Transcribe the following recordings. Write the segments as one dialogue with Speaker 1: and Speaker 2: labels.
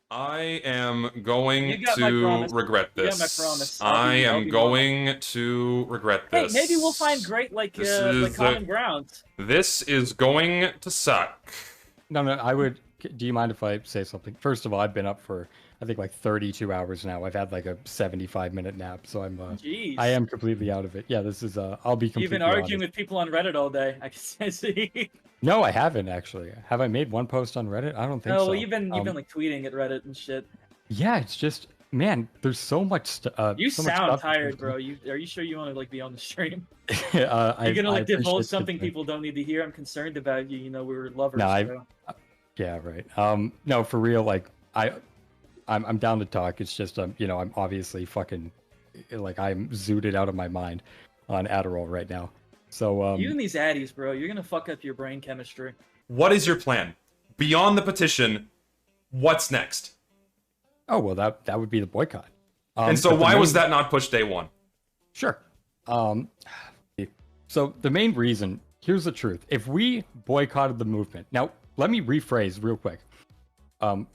Speaker 1: I am going
Speaker 2: You got
Speaker 1: to
Speaker 2: my promise.
Speaker 1: regret
Speaker 2: You got
Speaker 1: this.
Speaker 2: my promise.
Speaker 1: I
Speaker 2: I'll
Speaker 1: am
Speaker 2: be
Speaker 1: going to regret
Speaker 2: Hey,
Speaker 1: this.
Speaker 2: maybe we'll find great like common ground.
Speaker 1: This is going to suck.
Speaker 3: No, I would. Do you mind if I say something? First of all, I've been up for I think like 32 hours now. I've had like a 75-minute nap, so
Speaker 2: Jeez.
Speaker 3: I am completely out of it. Yeah, this is I'll be completely
Speaker 2: You've been arguing
Speaker 3: honest.
Speaker 2: with people on Reddit all day. I can see.
Speaker 3: No, I haven't actually. Have I made one post on Reddit? I don't think so.
Speaker 2: No, you've been like tweeting at Reddit and shit.
Speaker 3: Yeah, it's just man, there's so much stuff.
Speaker 2: You sound tired, bro. Are you sure you want to like be on the stream?
Speaker 3: You're
Speaker 2: gonna like divulge something people don't need to hear? I'm concerned about you. You know, we're lovers.
Speaker 3: No, yeah, right. No, for real. Like I'm down to talk. It's just you know, I'm obviously fucking like I'm zooted out of my mind on Adderall right now. So
Speaker 2: you and these addies, bro, you're gonna fuck up your brain chemistry.
Speaker 1: What is your plan beyond the petition? What's next?
Speaker 3: Oh well, that would be the boycott.
Speaker 1: And so why was that not pushed day one?
Speaker 3: Sure. So the main reason, here's the truth. If we boycotted the movement, now let me rephrase real quick. I'm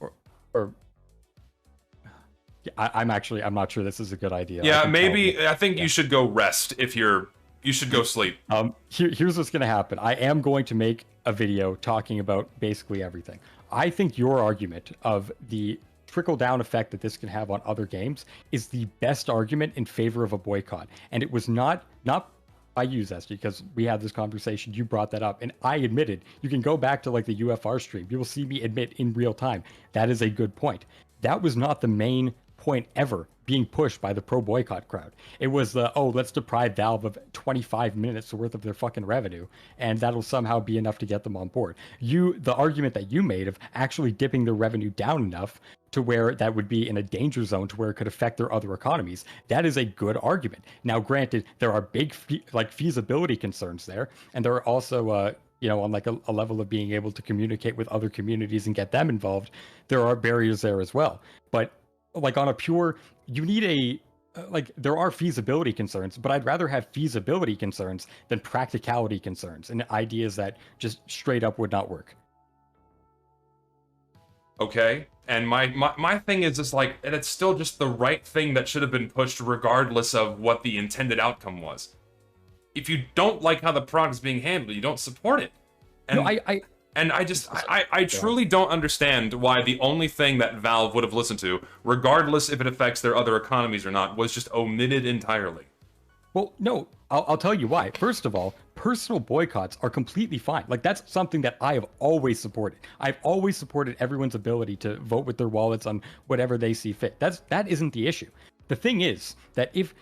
Speaker 3: not sure this is a good idea.
Speaker 1: Yeah, I think you should go rest if you should go sleep.
Speaker 3: Here's what's going to happen. I am going to make a video talking about basically everything. I think your argument of the trickle-down effect that this can have on other games is the best argument in favor of a boycott. And it was not by you, Zesty, because we had this conversation. You brought that up, and I admitted. You can go back to like the UFR stream. You will see me admit in real time that is a good point. That was not the main point ever being pushed by the pro-boycott crowd. It was the, oh, let's deprive Valve of 25 minutes worth of their fucking revenue, and that'll somehow be enough to get them on board. The argument that you made of actually dipping their revenue down enough to where that would be in a danger zone to where it could affect their other economies, that is a good argument. Now, granted, there are big feasibility concerns there, and there are also you know, on like a level of being able to communicate with other communities and get them involved, there are barriers there as well. But like on a pure, you need like there are feasibility concerns, but I'd rather have feasibility concerns than practicality concerns and ideas that just straight up would not work.
Speaker 1: Okay, and my thing is just like, and it's still just the right thing that should have been pushed regardless of what the intended outcome was. If you don't like how the product is being handled, you don't support it. And
Speaker 3: no,
Speaker 1: I truly don't understand why the only thing that Valve would have listened to, regardless if it affects their other economies or not, was just omitted entirely.
Speaker 3: Well, no, I'll tell you why. First of all, personal boycotts are completely fine. Like, that's something that I have always supported. I've always supported everyone's ability to vote with their wallets on whatever they see fit. That isn't the issue. The thing is that if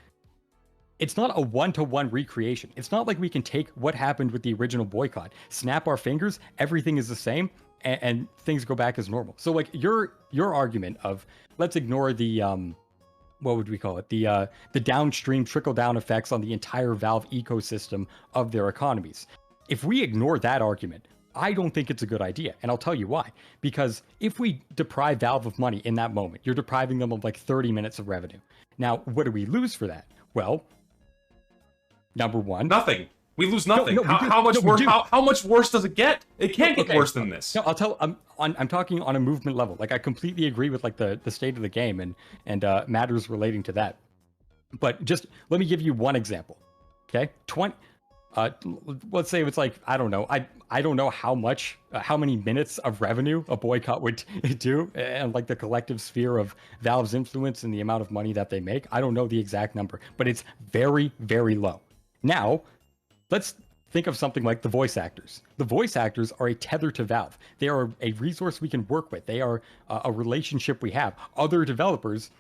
Speaker 3: it's not a one-to-one recreation. It's not like we can take what happened with the original boycott, snap our fingers, everything is the same, and things go back as normal. So like your argument of let's ignore the what would we call it? The downstream trickle-down effects on the entire Valve ecosystem of their economies. If we ignore that argument, I don't think it's a good idea, and I'll tell you why. Because if we deprive Valve of money in that moment, you're depriving them of like 30 minutes of revenue. Now, what do we lose for that? Well, number one,
Speaker 1: nothing. We lose nothing.
Speaker 3: No,
Speaker 1: how much worse does it get? It can't get worse than this.
Speaker 3: No, I'll tell. I'm talking on a movement level. Like I completely agree with like the state of the game and matters relating to that. But just let me give you one example. Okay, let's say it's like I don't know. I don't know how many minutes of revenue a boycott would do, and like the collective sphere of Valve's influence and the amount of money that they make. I don't know the exact number, but it's very, very low. Now, let's think of something like the voice actors. The voice actors are a tether to Valve. They are a resource we can work with. They are a relationship we have. Other developers,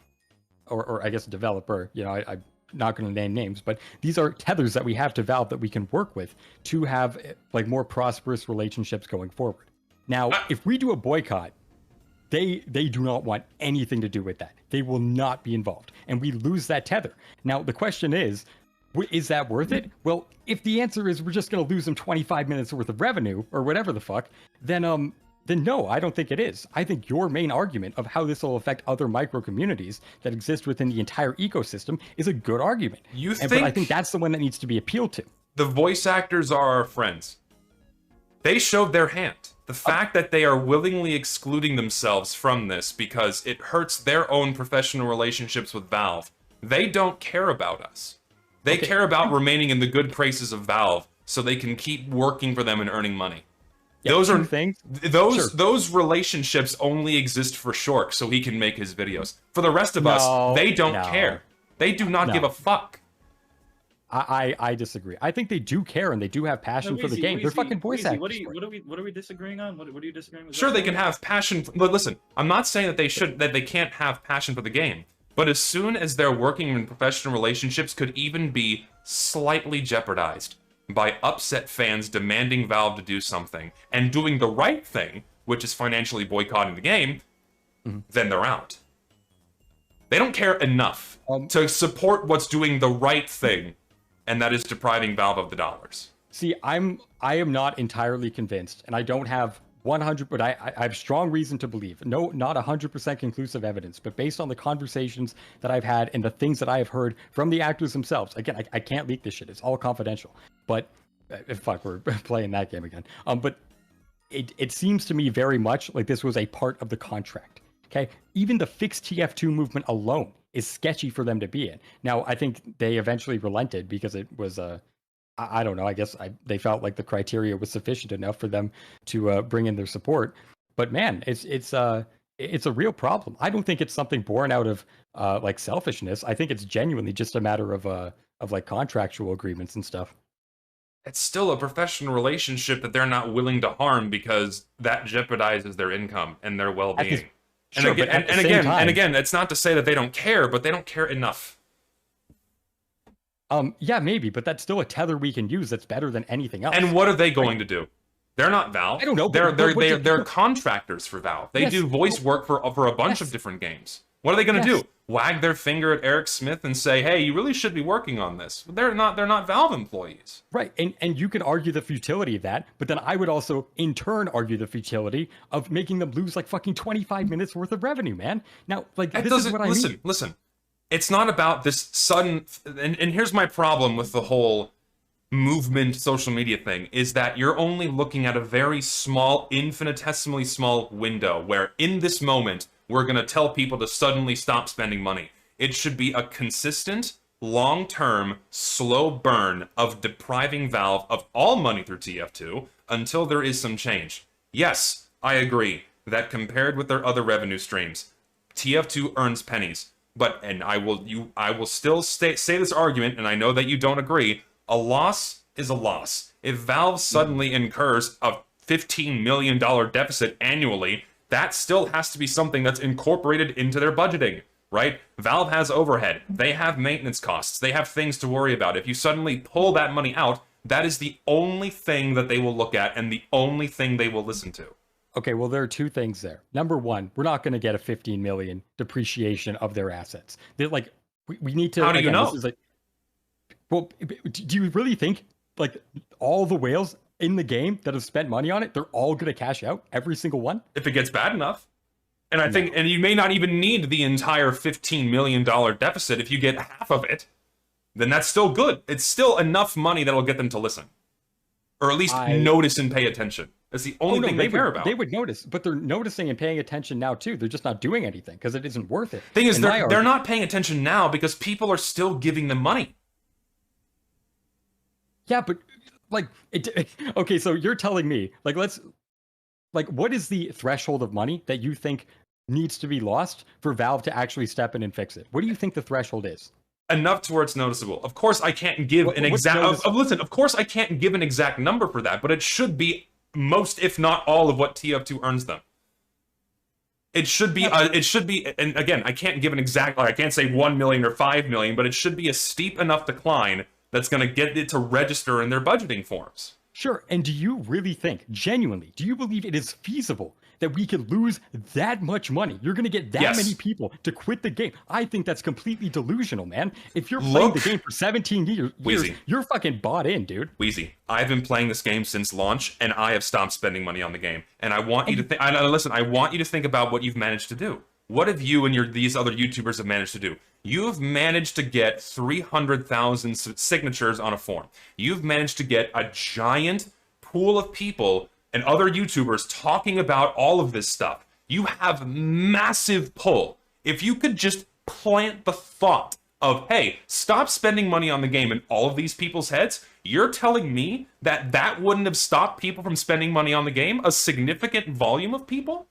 Speaker 3: or I guess a developer, you know, I'm not going to name names, but these are tethers that we have to Valve that we can work with to have like more prosperous relationships going forward. Now, if we do a boycott, they do not want anything to do with that. They will not be involved, and we lose that tether. Now, the question is that worth it? Well, if the answer is we're just going to lose them 25 minutes worth of revenue or whatever the fuck, then no, I don't think it is. I think your main argument of how this will affect other micro communities that exist within the entire ecosystem is a good argument. But I think that's the one that needs to be appealed to.
Speaker 1: The voice actors are our friends. They showed their hand. The fact that they are willingly excluding themselves from this because it hurts their own professional relationships with Valve. They don't care about us. They care about remaining in the good graces of Valve so they can keep working for them and earning money.
Speaker 3: Yeah,
Speaker 1: those are
Speaker 3: things.
Speaker 1: Those relationships only exist for Shork so he can make his videos. For the rest of us, they don't care. They do not give a fuck.
Speaker 3: I disagree. I think they do care and they do have passion for the game. They're fucking voice actors.
Speaker 2: What are we disagreeing on? What are you disagreeing with?
Speaker 1: Sure, they can have passion. But listen, I'm not saying that they can't have passion for the game. But as soon as their working in professional relationships could even be slightly jeopardized by upset fans demanding Valve to do something and doing the right thing, which is financially boycotting the game, then they're out. They don't care enough to support what's doing the right thing, and that is depriving Valve of the dollars.
Speaker 3: See, I am not entirely convinced, and I don't have 100, but I have strong reason to believe. No, not 100% conclusive evidence, but based on the conversations that I've had and the things that I have heard from the actors themselves. Again, I can't leak this shit. It's all confidential. But fuck, we're playing that game again. But it seems to me very much like this was a part of the contract. Okay, even the Fixtf2 movement alone is sketchy for them to be in. Now, I think they eventually relented because it was I don't know. I guess they felt like the criteria was sufficient enough for them to bring in their support. But man, it's a real problem. I don't think it's something born out of like selfishness. I think it's genuinely just a matter of like contractual agreements and stuff.
Speaker 1: It's still a professional relationship that they're not willing to harm because that jeopardizes their income and their well-being.
Speaker 3: Sure,
Speaker 1: and again, it's not to say that they don't care, but they don't care enough.
Speaker 3: Yeah, maybe, but that's still a tether we can use that's better than anything else.
Speaker 1: And what are they going to do? They're not Valve.
Speaker 3: I don't know.
Speaker 1: They're contractors for Valve. They do voice work for a bunch of different games. What are they going to do? Wag their finger at Eric Smith and say, "Hey, you really should be working on this." They're not Valve employees.
Speaker 3: Right, and you can argue the futility of that, but then I would also in turn argue the futility of making them lose like fucking 25 minutes worth of revenue, man. Now, like this is what I mean.
Speaker 1: Listen. It's not about this sudden, and here's my problem with the whole movement social media thing, is that you're only looking at a very small, infinitesimally small window where in this moment, we're going to tell people to suddenly stop spending money. It should be a consistent, long-term, slow burn of depriving Valve of all money through TF2 until there is some change. Yes, I agree that compared with their other revenue streams, TF2 earns pennies. But, and I will still say this argument, and I know that you don't agree, a loss is a loss. If Valve suddenly incurs a $15 million deficit annually, that still has to be something that's incorporated into their budgeting, right? Valve has overhead. They have maintenance costs. They have things to worry about. If you suddenly pull that money out, that is the only thing that they will look at and the only thing they will listen to.
Speaker 3: Okay, well, there are two things there. Number one, we're not going to get a 15 million depreciation of their assets. They're like, we need to.
Speaker 1: How do you know?
Speaker 3: This is like, well, do you really think like all the whales in the game that have spent money on it, they're all going to cash out, every single one?
Speaker 1: If it gets bad enough. And I think, and you may not even need the entire $15 million deficit. If you get half of it, then that's still good. It's still enough money that'll get them to listen. Or at least notice and pay attention. That's the only thing they care about.
Speaker 3: They would notice, but they're noticing and paying attention now too. They're just not doing anything because it isn't worth it.
Speaker 1: Thing is, they're not paying attention now because people are still giving them money.
Speaker 3: Yeah, but like, okay, so you're telling me, like, what is the threshold of money that you think needs to be lost for Valve to actually step in and fix it? What do you think the threshold is?
Speaker 1: Enough to where it's noticeable. Of course, I can't give an exact. Listen, of course, I can't give an exact number for that, but it should be most, if not all, of what TF2 earns them. It should be. It should be. And again, I can't give an exact. Like, I can't say 1 million or 5 million, but it should be a steep enough decline that's going to get it to register in their budgeting forms.
Speaker 3: Sure. And do you really think, genuinely, do you believe it is feasible that we could lose that much money? You're going to get that many people to quit the game. I think that's completely delusional, man. If you're playing the game for 17 years, you're fucking bought in, dude.
Speaker 1: Weezy, I've been playing this game since launch, and I have stopped spending money on the game. And I want you to think. Listen, I want you to think about what you've managed to do. What have you and these other YouTubers have managed to do? You've managed to get 300,000 signatures on a form. You've managed to get a giant pool of people and other YouTubers talking about all of this stuff, you have massive pull. If you could just plant the thought of, hey, stop spending money on the game in all of these people's heads, you're telling me that that wouldn't have stopped people from spending money on the game? A significant volume of people?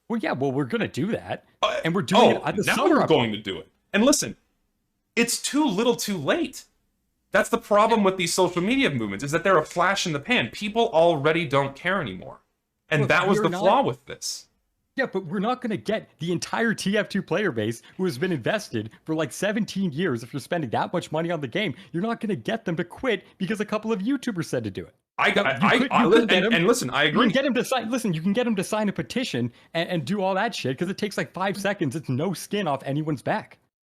Speaker 3: Well, yeah, well, we're going to do that. And we're doing it at the summer.
Speaker 1: We're going to do it. And listen, it's too little too late. That's the problem with these social media movements, is that they're a flash in the pan. People already don't care anymore. And that was the flaw with this.
Speaker 3: Yeah, but we're not going to get the entire TF2 player base who has been invested for like 17 years. If you're spending that much money on the game, you're not going to get them to quit because a couple of YouTubers said to do it.
Speaker 1: Listen, I agree.
Speaker 3: You can get him to sign. Listen, you can get him to sign a petition and do all that shit because it takes like 5 seconds. It's no skin off anyone's back.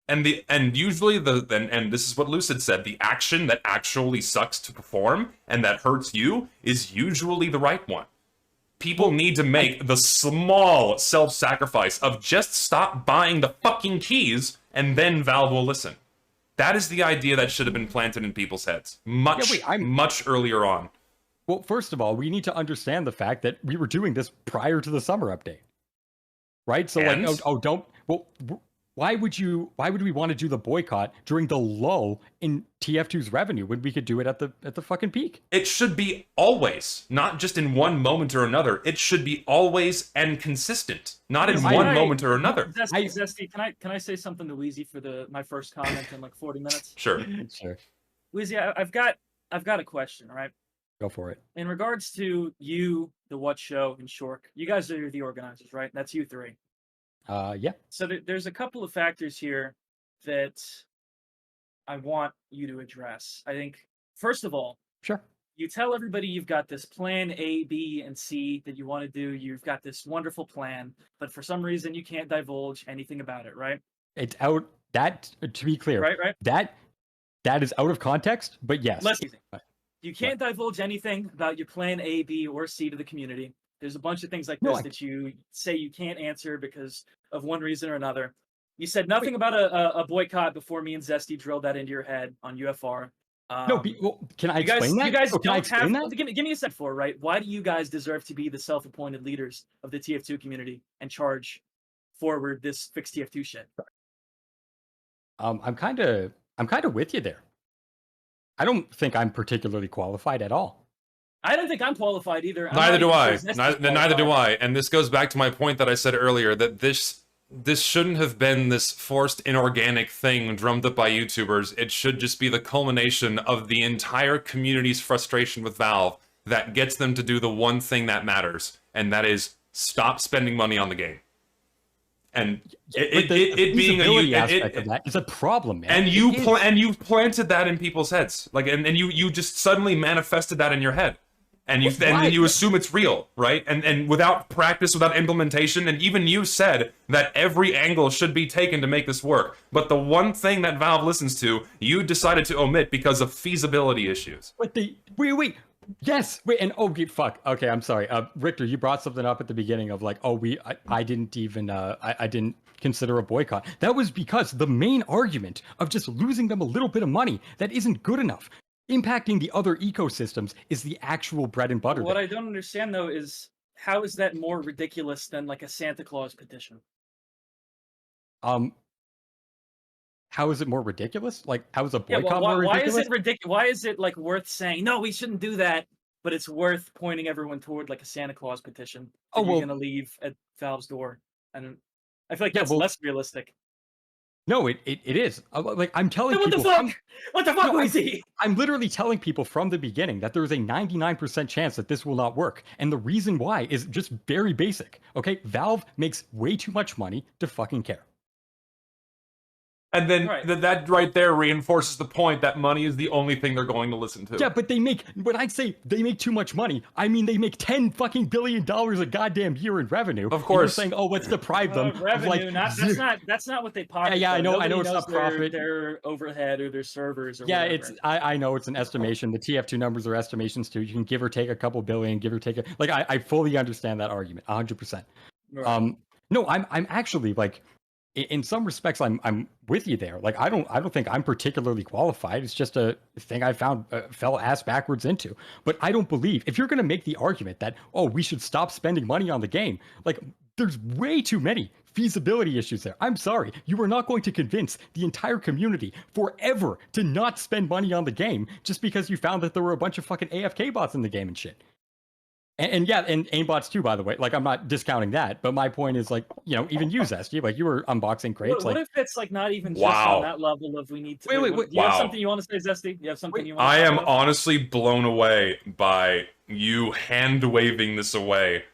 Speaker 1: And usually this is what Lucid said, the action that actually sucks to perform and that hurts you is usually the right one. People need to make the small self-sacrifice of just stop buying the fucking keys and then Valve will listen. That is the idea that should have been planted in people's heads much earlier on.
Speaker 3: Well, first of all, we need to understand the fact that we were doing this prior to the summer update. Right? So why would we want to do the boycott during the lull in TF2's revenue when we could do it at the fucking peak?
Speaker 1: It should be always, not just in one moment or another. It should be always and consistent, not in one moment or another.
Speaker 2: Zesty, can I say something to Weezy for my first comment in like 40 minutes?
Speaker 1: Sure.
Speaker 3: Sure.
Speaker 2: Weezy, I've got a question, right?
Speaker 3: Go for it.
Speaker 2: In regards to you, the What Show, and Shork, you guys are the organizers, right? That's you three.
Speaker 3: Yeah.
Speaker 2: So there's a couple of factors here that I want you to address. I think, first of all,
Speaker 3: sure,
Speaker 2: you tell everybody you've got this plan A, B, and C that you want to do. You've got this wonderful plan, but for some reason you can't divulge anything about it, right?
Speaker 3: It's out. That, to be clear,
Speaker 2: right.
Speaker 3: That is out of context, but yes.
Speaker 2: You can't divulge anything about your plan A, B, or C to the community. There's a bunch of things like this that you say you can't answer because of one reason or another. You said nothing about a boycott before me and Zesty drilled that into your head on UFR.
Speaker 3: Can I explain that?
Speaker 2: You guys don't have that? Give me a sec for, right? Why do you guys deserve to be the self-appointed leaders of the TF2 community and charge forward this Fixtf2 shit?
Speaker 3: I'm kind of with you there. I don't think I'm particularly qualified at all.
Speaker 2: I don't think I'm qualified either.
Speaker 1: Neither do I. Neither do I. And this goes back to my point that I said earlier, that this shouldn't have been this forced inorganic thing drummed up by YouTubers. It should just be the culmination of the entire community's frustration with Valve that gets them to do the one thing that matters, and that is stop spending money on the game. And it being a
Speaker 3: aspect of that is a problem, man.
Speaker 1: And you planted that in people's heads, like, and you just suddenly manifested that in your head. And then you assume it's real, right? And without practice, without implementation, and even you said that every angle should be taken to make this work. But the one thing that Valve listens to, you decided to omit because of feasibility issues.
Speaker 3: Wait. Yes. Wait. And fuck. Okay. I'm sorry. Richter, you brought something up at the beginning of like, I didn't even, I didn't consider a boycott. That was because the main argument of just losing them a little bit of money, that isn't good enough. Impacting the other ecosystems is the actual bread and butter.
Speaker 2: What I don't understand, though, is how is that more ridiculous than like a Santa Claus petition?
Speaker 3: How is it more ridiculous? Like, how is a boycott more ridiculous?
Speaker 2: Why is it ridiculous? Why is it like worth saying, no, we shouldn't do that, but it's worth pointing everyone toward like a Santa Claus petition that you're gonna leave at Valve's door? And I feel like that's less realistic.
Speaker 3: No, it is. Like, I'm telling
Speaker 2: people... What the fuck was he?
Speaker 3: I'm literally telling people from the beginning that there is a 99% chance that this will not work. And the reason why is just very basic, okay? Valve makes way too much money to fucking care.
Speaker 1: And then that right there reinforces the point that money is the only thing they're going to listen to.
Speaker 3: Yeah, but when I say they make too much money, I mean they make $10 fucking billion a goddamn year in revenue.
Speaker 1: Of course.
Speaker 3: And you're saying, let's deprive them
Speaker 2: revenue. That's not what they pocket.
Speaker 3: Yeah, I know it's
Speaker 2: not
Speaker 3: profit.
Speaker 2: Their overhead or their servers or
Speaker 3: whatever.
Speaker 2: I
Speaker 3: know it's an estimation. The TF2 numbers are estimations too. You can give or take a couple billion, give or take I fully understand that argument, 100%. Right. No, I'm actually like, in some respects, I'm with you there. Like, I don't think I'm particularly qualified. It's just a thing I found fell ass backwards into. But I don't believe if you're going to make the argument that, oh, we should stop spending money on the game, like, there's way too many feasibility issues there. I'm sorry, you are not going to convince the entire community forever to not spend money on the game just because you found that there were a bunch of fucking AFK bots in the game and shit. And yeah, and aimbots too, by the way. Like, I'm not discounting that, but my point is, like, you know, even you, Zesty, like, you were unboxing crates.
Speaker 2: What
Speaker 3: like,
Speaker 2: if it's like not even just on that level of we need to?
Speaker 3: Wait.
Speaker 2: Do you have something you want to say, Zesty? You have something you want?
Speaker 1: I am honestly blown away by you hand waving this away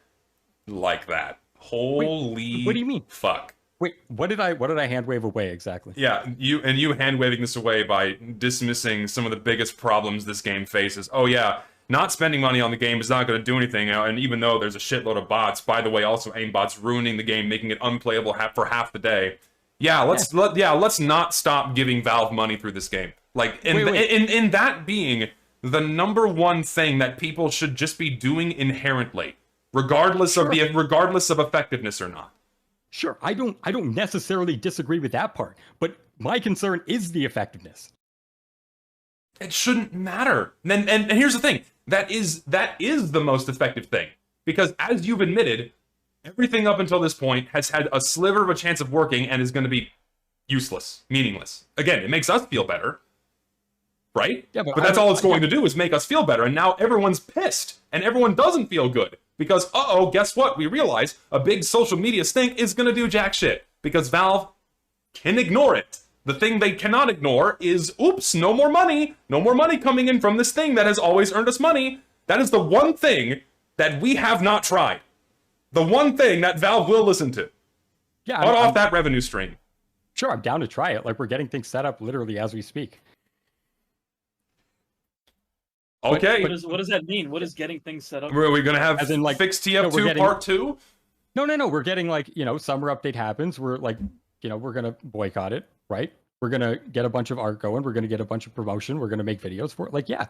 Speaker 1: like that. Holy
Speaker 3: what do you mean?
Speaker 1: Fuck.
Speaker 3: Wait, what did I hand wave away exactly?
Speaker 1: Yeah, you hand waving this away by dismissing some of the biggest problems this game faces. Oh yeah, not spending money on the game is not going to do anything, and even though there's a shitload of bots, by the way, also aimbots ruining the game, making it unplayable for half the day. Yeah, let's not stop giving Valve money through this game. Like, in that being the number one thing that people should just be doing inherently, regardless of effectiveness or not.
Speaker 3: Sure, I don't necessarily disagree with that part, but my concern is the effectiveness.
Speaker 1: It shouldn't matter. And here's the thing. That is the most effective thing. Because as you've admitted, everything up until this point has had a sliver of a chance of working and is going to be useless, meaningless. Again, it makes us feel better. Right? Yeah, but that's all it's going to do is make us feel better. And now everyone's pissed. And everyone doesn't feel good. Because, uh-oh, guess what? We realize a big social media stink is going to do jack shit. Because Valve can ignore it. The thing they cannot ignore is, oops, no more money. No more money coming in from this thing that has always earned us money. That is the one thing that we have not tried. The one thing that Valve will listen to. Yeah, cut off that revenue stream.
Speaker 3: Sure, I'm down to try it. Like, we're getting things set up literally as we speak.
Speaker 1: Okay.
Speaker 2: What does that mean? What is getting things set up?
Speaker 1: Are we going to have as in, like, Fixed TF2 part 2?
Speaker 3: No. We're getting, like, you know, summer update happens. We're, like, you know, we're going to boycott it, right? We're going to get a bunch of art going. We're going to get a bunch of promotion. We're going to make videos for it. Like, yeah.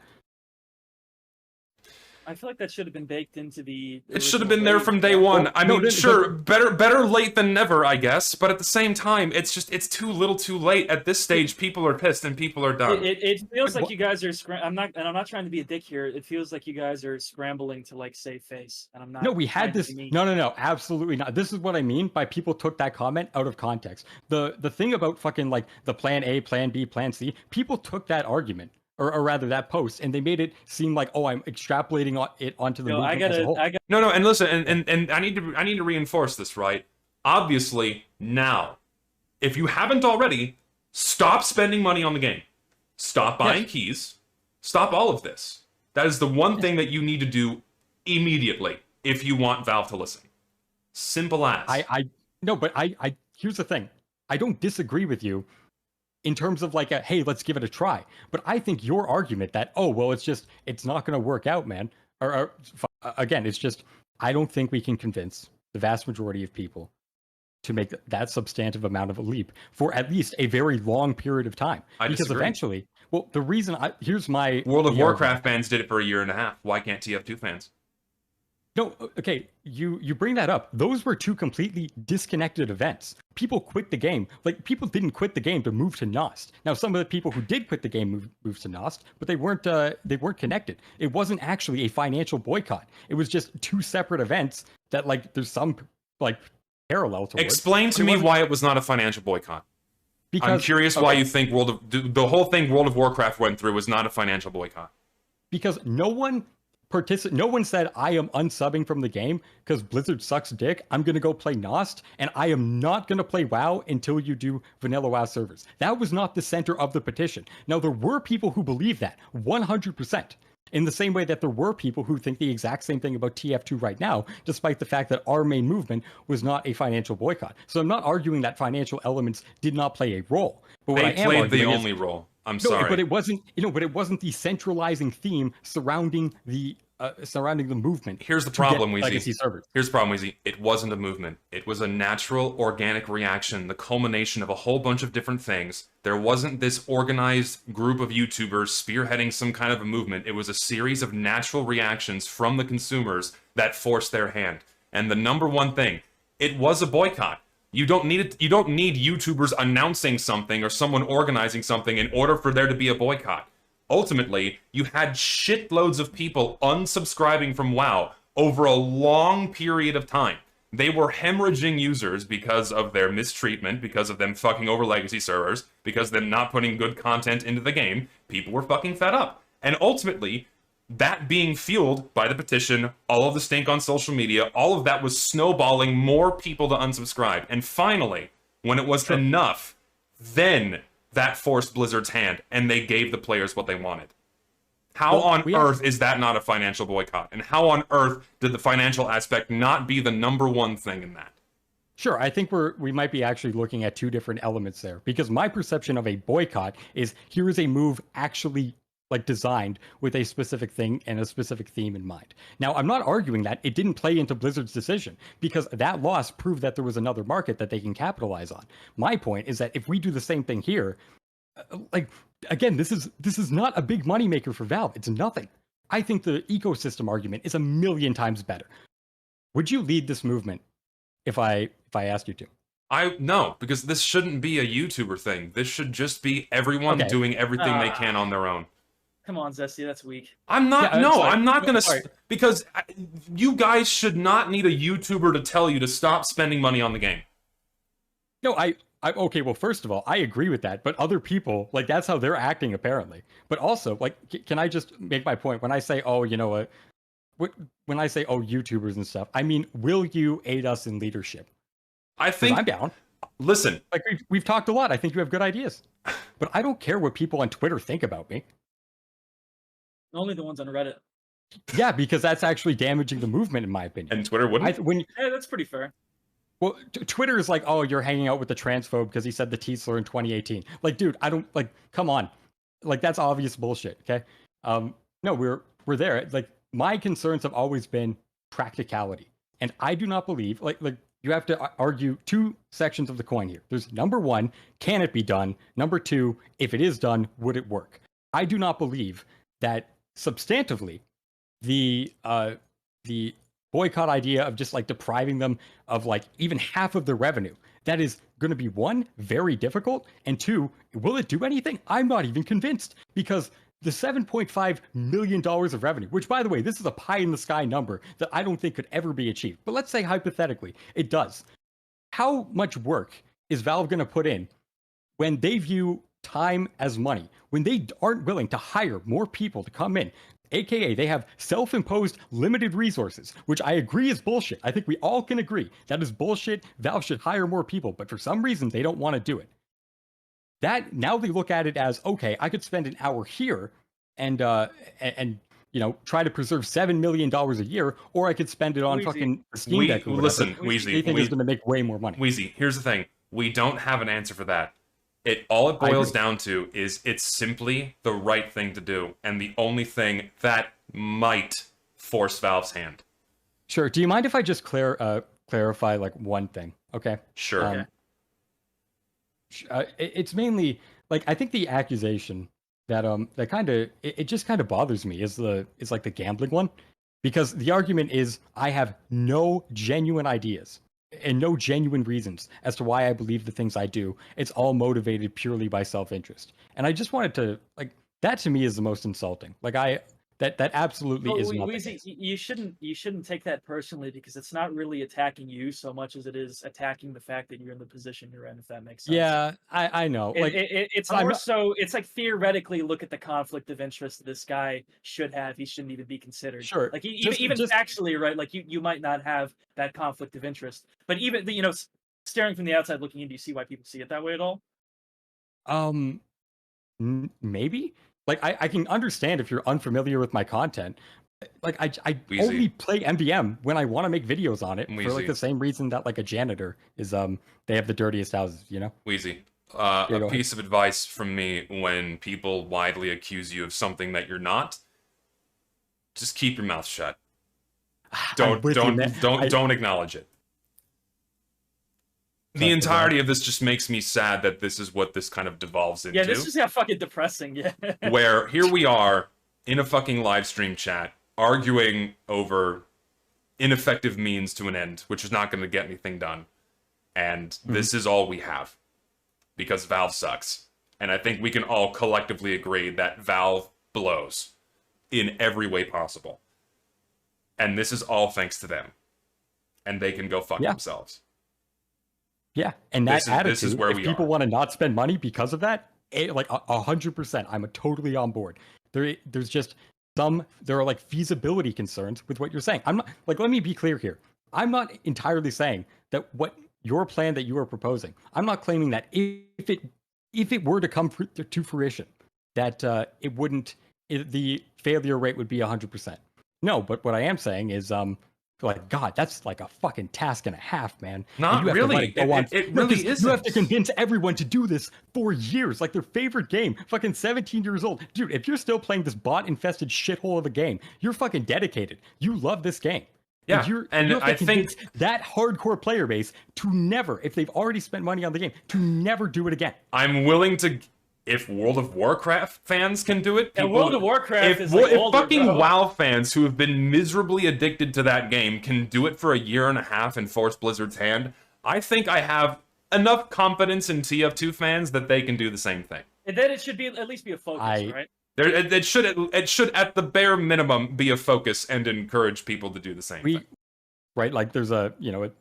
Speaker 2: I feel like that should have been baked into the...
Speaker 1: It should have been there from day one. I mean, sure, better late than never, I guess. But at the same time, it's too little too late. At this stage, people are pissed and people are done.
Speaker 2: It feels like you guys are... I'm not trying to be a dick here. It feels like you guys are scrambling to, like, save face. And I'm not...
Speaker 3: No, we had this... No, absolutely not. This is what I mean by people took that comment out of context. The thing about fucking, like, the plan A, plan B, plan C, people took that argument. Or rather, that post, and they made it seem like, oh, I'm extrapolating it onto the movement as a whole.
Speaker 1: No, and listen, and I need to reinforce this, right? Obviously, now, if you haven't already, stop spending money on the game. Stop buying keys. Stop all of this. That is the one thing that you need to do immediately if you want Valve to listen. Simple as.
Speaker 3: I here's the thing. I don't disagree with you in terms of like, hey, let's give it a try. But I think your argument that, oh, well, it's not going to work out, man. Or again, it's just, I don't think we can convince the vast majority of people to make that substantive amount of a leap for at least a very long period of time. Because eventually, well, the reason here's my...
Speaker 1: World of Warcraft fans did it for a year and a half. Why can't TF2 fans?
Speaker 3: No, okay, you bring that up. Those were two completely disconnected events. People quit the game. Like, people didn't quit the game to move to Nost. Now, some of the people who did quit the game moved to Nost, but they weren't connected. It wasn't actually a financial boycott. It was just two separate events that, like, there's some, like, parallel to.
Speaker 1: Explain to me why it was not a financial boycott. Because, I'm curious why you think the whole thing World of Warcraft went through was not a financial boycott.
Speaker 3: Because no one said, I am unsubbing from the game because Blizzard sucks dick. I'm going to go play Nost, and I am not going to play WoW until you do vanilla WoW servers. That was not the center of the petition. Now, there were people who believe that, 100%, in the same way that there were people who think the exact same thing about TF2 right now, despite the fact that our main movement was not a financial boycott. So I'm not arguing that financial elements did not play a role. But
Speaker 1: they played the only role. I'm sorry,
Speaker 3: but it wasn't. But it wasn't the centralizing theme surrounding the movement.
Speaker 1: Here's the problem, Weezy. Here's the problem, Weezy. It wasn't a movement. It was a natural, organic reaction, the culmination of a whole bunch of different things. There wasn't this organized group of YouTubers spearheading some kind of a movement. It was a series of natural reactions from the consumers that forced their hand. And the number one thing, it was a boycott. You don't need it. You don't need YouTubers announcing something or someone organizing something in order for there to be a boycott. Ultimately, you had shitloads of people unsubscribing from WoW over a long period of time. They were hemorrhaging users because of their mistreatment, because of them fucking over legacy servers, because of them not putting good content into the game. People were fucking fed up. And ultimately, that being fueled by the petition, all of the stink on social media, all of that was snowballing more people to unsubscribe. And finally, when it was enough, then that forced Blizzard's hand, and they gave the players what they wanted. How on earth is that not a financial boycott? And how on earth did the financial aspect not be the #1 thing in that?
Speaker 3: Sure, I think we might be actually looking at two different elements there, because my perception of a boycott is here is a move actually like designed with a specific thing and a specific theme in mind. Now, I'm not arguing that it didn't play into Blizzard's decision, because that loss proved that there was another market that they can capitalize on. My point is that if we do the same thing here, like, again, this is not a big moneymaker for Valve. It's nothing. I think the ecosystem argument is 1,000,000 times better. Would you lead this movement if I asked you to?
Speaker 1: No, because this shouldn't be a YouTuber thing. This should just be everyone doing everything they can on their own.
Speaker 2: Come on, Zesty, that's weak.
Speaker 1: I'm not. Yeah, no, I'm not gonna. Because you guys should not need a YouTuber to tell you to stop spending money on the game.
Speaker 3: No, okay. Well, first of all, I agree with that. But other people, like, that's how they're acting apparently. But also, like, can I just make my point when I say, oh, you know what? When I say, oh, YouTubers and stuff, I mean, will you aid us in leadership?
Speaker 1: I think
Speaker 3: I'm down.
Speaker 1: Listen,
Speaker 3: like we've talked a lot. I think you have good ideas, but I don't care what people on Twitter think about me.
Speaker 2: Only the ones on Reddit.
Speaker 3: Yeah, because that's actually damaging the movement, in my opinion.
Speaker 1: And Twitter wouldn't?
Speaker 2: Yeah, that's pretty fair.
Speaker 3: Well, Twitter is like, oh, you're hanging out with the transphobe because he said the T slur in 2018. Like, dude, I don't, like, come on. Like, that's obvious bullshit, okay? No, we're there. Like, my concerns have always been practicality. And I do not believe, like you have to argue two sections of the coin here. There's #1, can it be done? #2, if it is done, would it work? I do not believe that substantively the boycott idea of just like depriving them of like even half of their revenue, that is going to be, one, very difficult, and two, will it do anything? I'm not even convinced, because the $7.5 million of revenue, which, by the way, this is a pie in the sky number that I don't think could ever be achieved, but let's say hypothetically it does. How much work is Valve going to put in when they view time as money, when they aren't willing to hire more people to come in, aka they have self-imposed limited resources, which I agree is bullshit. I think we all can agree that is bullshit. Valve should hire more people, but for some reason they don't want to do it. That now they look at it as, okay, I could spend an hour here and you know, try to preserve $7 million a year, or I could spend it on fucking Steam Deck.
Speaker 1: Listen, Weezy,
Speaker 3: they think it's going to make way more money.
Speaker 1: Weezy, here's the thing: we don't have an answer for that. All it boils down to is it's simply the right thing to do, and the only thing that might force Valve's hand.
Speaker 3: Sure. Do you mind if I just clarify like one thing? Okay.
Speaker 1: Sure.
Speaker 3: It's mainly like, I think the accusation that that kind of it just kind of bothers me is like the gambling one, because the argument is I have no genuine ideas and no genuine reasons as to why I believe the things I do. It's all motivated purely by self-interest. And I just wanted to, like, that to me is the most insulting. Like, that absolutely is not the case.
Speaker 2: You shouldn't take that personally, because it's not really attacking you so much as it is attacking the fact that you're in the position you're in, if that makes sense.
Speaker 3: Yeah, I know. Like,
Speaker 2: it's more so, it's like, theoretically, look at the conflict of interest this guy should have. He shouldn't even be considered.
Speaker 3: Sure.
Speaker 2: Like, even actually, right? Like, you might not have that conflict of interest, but even, you know, staring from the outside looking in, do you see why people see it that way at all?
Speaker 3: Maybe. Like, I can understand if you're unfamiliar with my content. Like, I only play MVM when I want to make videos on it, for like the same reason that like a janitor is they have the dirtiest houses, you know?
Speaker 1: Weezy, a piece of advice from me: when people widely accuse you of something that you're not, just keep your mouth shut. Don't acknowledge it. The entirety of this just makes me sad that this is what this kind of devolves into.
Speaker 2: Yeah, this just got fucking depressing, yeah.
Speaker 1: Where here we are in a fucking live stream chat arguing over ineffective means to an end, which is not going to get anything done. And this is all we have. Because Valve sucks. And I think we can all collectively agree that Valve blows in every way possible. And this is all thanks to them. And they can go fuck themselves.
Speaker 3: Yeah, and that attitude,
Speaker 1: this is where
Speaker 3: if people want to not spend money because of that, like 100%, I'm totally on board. There's just there are like feasibility concerns with what you're saying. I'm not, like, let me be clear here. I'm not entirely saying that what your plan that you are proposing, I'm not claiming that if it were to come to fruition, that the failure rate would be 100%. No, but what I am saying is, like, God, that's like a fucking task and a half, man.
Speaker 1: Not really. It really isn't.
Speaker 3: You have to convince everyone to do this for years, like their favorite game. Fucking 17 years old. Dude, if you're still playing this bot-infested shithole of a game, you're fucking dedicated. You love this game.
Speaker 1: Yeah,
Speaker 3: and I think that hardcore player base to never, if they've already spent money on the game, to never do it again.
Speaker 1: I'm willing to... If World of Warcraft fans can do it,
Speaker 2: people, World of Warcraft is like
Speaker 1: older, fucking WoW fans who have been miserably addicted to that game can do it for a year and a half and force Blizzard's hand, I think I have enough confidence in TF2 fans that they can do the same thing.
Speaker 2: And then it should be at least be a focus, right?
Speaker 1: It should at the bare minimum be a focus and encourage people to do the same thing.
Speaker 3: Right, like there's a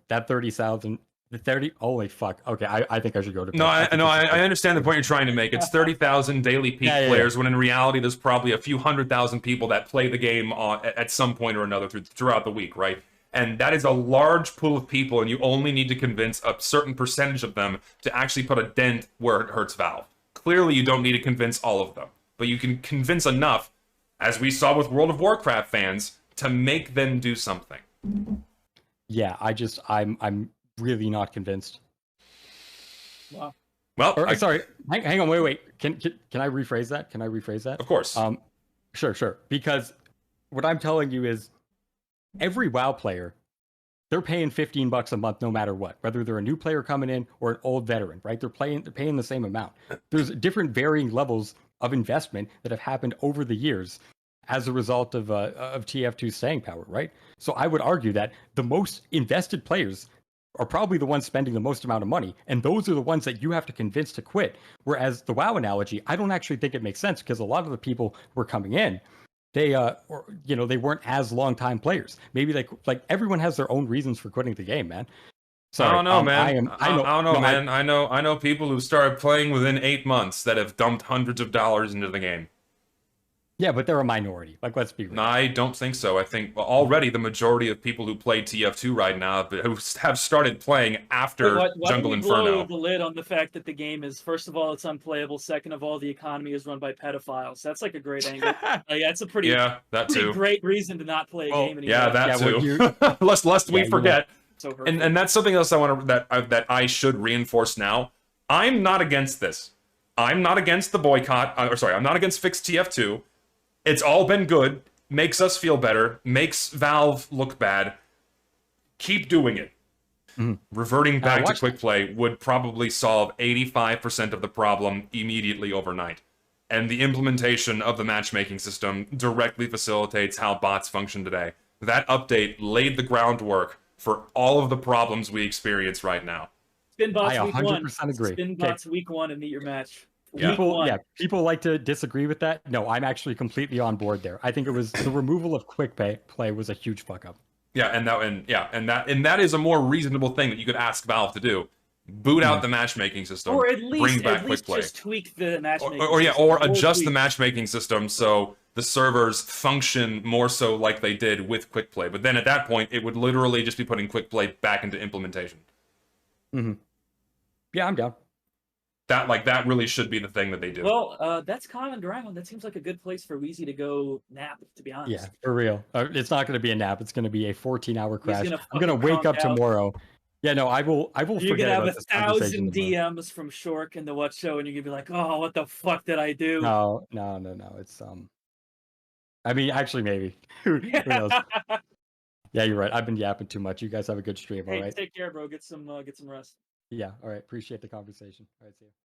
Speaker 3: that 30,000. The 30, holy fuck. Okay, I think I should go to bed.
Speaker 1: I understand the point you're trying to make. It's 30,000 daily peak players, when in reality there's probably a few 100,000 people that play the game at some point or another throughout the week, right? And that is a large pool of people, and you only need to convince a certain percentage of them to actually put a dent where it hurts Valve. Clearly, you don't need to convince all of them, but you can convince enough, as we saw with World of Warcraft fans, to make them do something.
Speaker 3: Yeah, I'm really not convinced.
Speaker 2: Wow.
Speaker 1: Well,
Speaker 3: sorry. Hang on. Wait. Can I rephrase that?
Speaker 1: Of course.
Speaker 3: Sure. Because what I'm telling you is, every WoW player, they're paying $15 a month no matter what, whether they're a new player coming in or an old veteran, right? They're paying the same amount. There's different varying levels of investment that have happened over the years as a result of TF2's staying power, right? So I would argue that the most invested players are probably the ones spending the most amount of money, and those are the ones that you have to convince to quit. Whereas the WoW analogy, I don't actually think it makes sense, because a lot of the people who are coming in, they weren't as long time players. Maybe like everyone has their own reasons for quitting the game, man. Sorry,
Speaker 1: I don't know, man. I know people who started playing within 8 months that have dumped hundreds of dollars into the game.
Speaker 3: Yeah, but they're a minority. Like, let's be real.
Speaker 1: No, I don't think so. I think already the majority of people who play TF2 right now who have started playing after Jungle Inferno.
Speaker 2: Why blow the lid on the fact that the game is, first of all, it's unplayable. Second of all, the economy is run by pedophiles. That's like a great angle. That's a pretty great reason to not play a game anymore.
Speaker 1: Yeah, that too. Lest we forget. So and that's something else I want to that I should reinforce now. I'm not against this. I'm not against the boycott. I'm not against Fixtf2. It's all been good, makes us feel better, makes Valve look bad. Keep doing it. Reverting back to Quickplay would probably solve 85% of the problem immediately overnight. And the implementation of the matchmaking system directly facilitates how bots function today. That update laid the groundwork for all of the problems we experience right now.
Speaker 2: Spinbots
Speaker 3: week 1. I 100% agree.
Speaker 2: Spinbots week 1 and meet your match.
Speaker 3: People like to disagree with that. No, I'm actually completely on board there. I think it was the removal of Quickplay was a huge fuck up.
Speaker 1: Yeah, and that is a more reasonable thing that you could ask Valve to do. Boot out the matchmaking system,
Speaker 2: or at least
Speaker 1: bring back Quickplay,
Speaker 2: just tweak the matchmaking,
Speaker 1: or adjust the matchmaking system so the servers function more so like they did with Quickplay. But then at that point, it would literally just be putting Quickplay back into implementation.
Speaker 3: Yeah, I'm down.
Speaker 1: That really should be the thing that they do.
Speaker 2: Well, that's Common Ground. That seems like a good place for Weezy to go nap, to be honest.
Speaker 3: Yeah, for real. It's not going to be a nap. It's going to be a 14-hour crash. I'm going to wake up tomorrow. Yeah, no, I will
Speaker 2: You're going to have 1,000 DMs from Shork in the What Show, and you're going to be like, oh, what the fuck did I do?
Speaker 3: No. It's, I mean, actually, maybe. Who knows? Yeah, you're right. I've been yapping too much. You guys have a good stream, all right?
Speaker 2: Take care, bro. Get some rest.
Speaker 3: Yeah, all right. Appreciate the conversation. All right, see you.